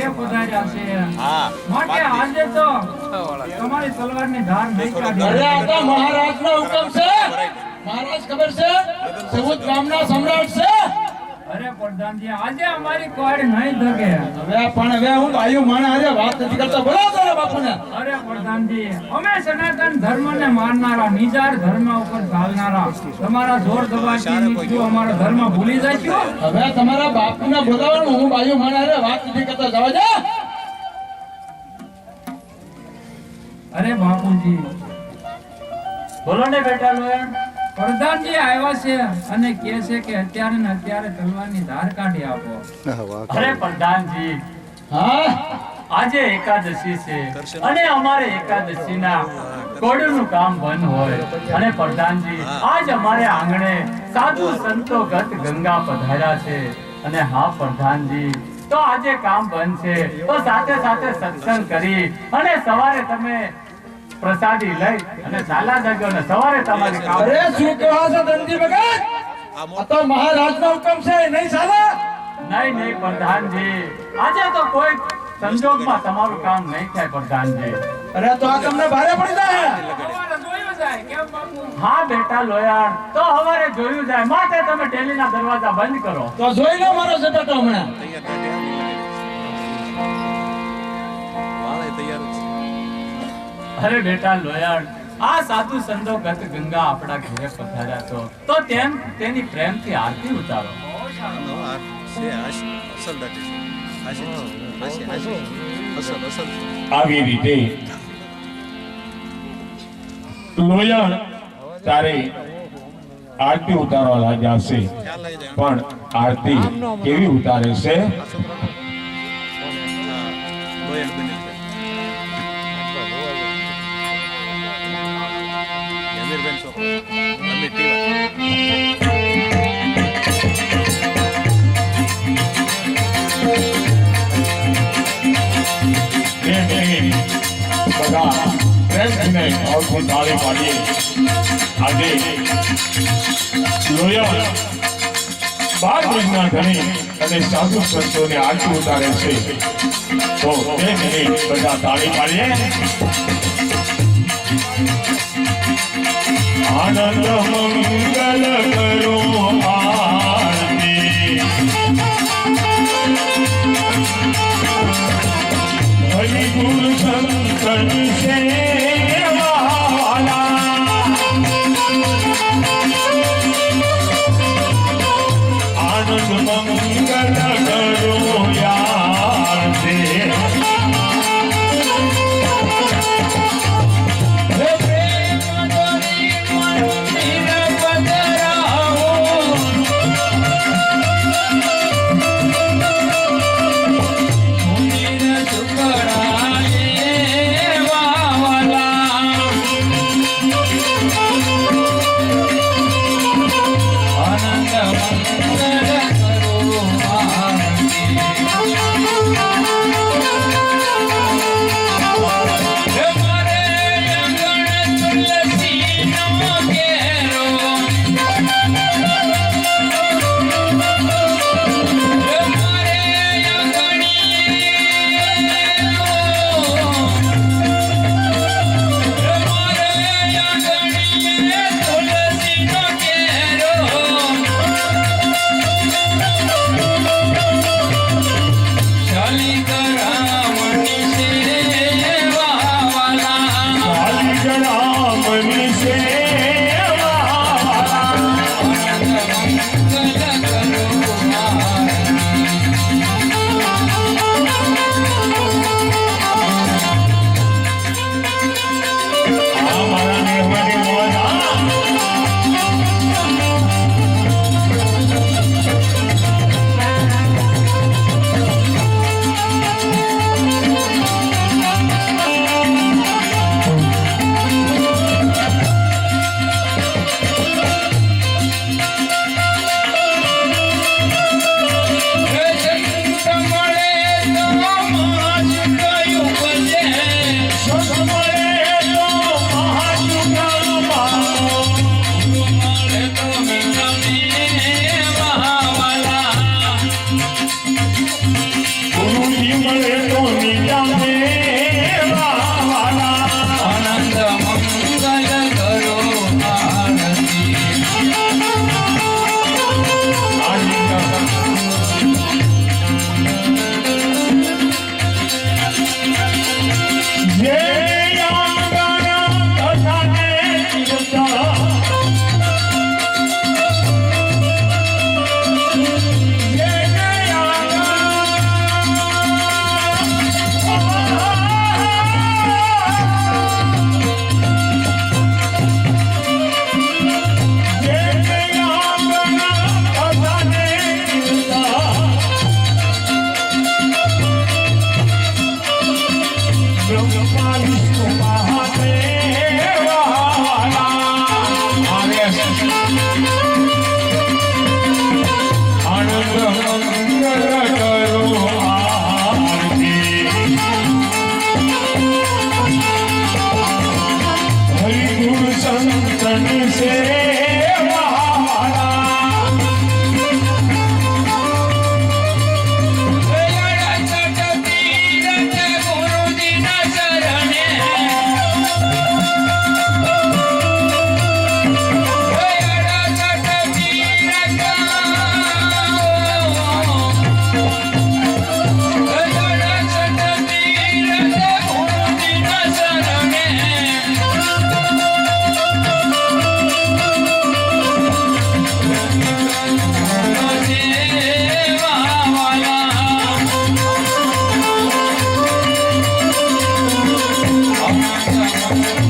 ઘરે પધાર્યા છે માટે આજે તો તમારી તલવારની ધાર નહીં કાઢી. અરે આ તો મહારાજનો હુકમ છે. મહારાજ ખબર છે સૌદ ગામના સમ્રાટ છે. અરે પ્રધાનજી આજે અમારી કોડ નહીં ધકે. હવે હું ભાઈઓ માણે આજે વાત નથી કરતો. બોલાવો તો બાપુને. અરે પ્રધાનજી અમે સનાતન ધર્મને માનનારા નિજાર ધર્મ ઉપર ચાલનારા તમારા જોર દબાવથી જો અમારો ધર્મ ભૂલી જશો. હવે તમારા બાપુને બોલાવવાનું. હું ભાઈઓ માણે આજે વાત નથી કરતો. જવા દે. અરે બાપુજી બોલો ને બેટા લોયણ. પ્રધાનજી આવ્યા છે અને કહે છે કે અત્યારે ને અત્યારે તલવારની ધાર કાઢી આપો. અરે પ્રધાનજી હા આજે એકાદશી છે અને અમારે એકાદશીના કોડનું કામ બંધ હોય અને પ્રધાનજી આજ અમારે આંગણે સાધુ સંતો ગત ગંગા પધાર્યા છે અને હા પ્રધાનજી તો આજે કામ બંધ છે તો સાથે સાથે સત્સંગ કરી અને સવારે તમે પ્રસાદી લઈ અને ચાલા જજો ને સવારે તમારી કામ. અરે શું કહો છો ધનજી ભગત? આ તો મહારાજનો હુકમ છે. નહીં ચાલે. નહીં પ્રધાનજી આજે તો કોઈ સંજોગમાં તમારું કામ નહીં થાય પ્રધાનજી. અરે તો આ તમને ભારે પડી જાય. અમારે જોયું જાય કેમ બાપુ? હા બેટા લોયાણ તો હવારે જોયું જાય માટે તમે ટેલીના દરવાજા બંધ કરો. તો જોઈ લો મારો સપેટો હમણાં. અરે બેટા લોયાણ આ સાધુ સંતો ગત ગંગા આપણા ઘરે પધાર્યા તો તેની પ્રેમથી આરતી ઉતારો. આવી રીતે લોયણ તારે આરતી ઉતારવા લાગ્યા છે પણ આરતી કેવી ઉતારે છે? આજે લોયણ 12 વર્ષના ધણી અને સાધુ સંતોને આરતી ઉતારે છે તો તે મિનિટ બધા તાળી પાડીએ. આનંદ મંગલ કરો આરતી હરિ ગુરુ સંતન સેવાલા આનંદ મંગલ કરો આરતી. પ્રેમ દોરી મંદિર પધરાવો જ્ઞાની છે મહાવાળા. Oh,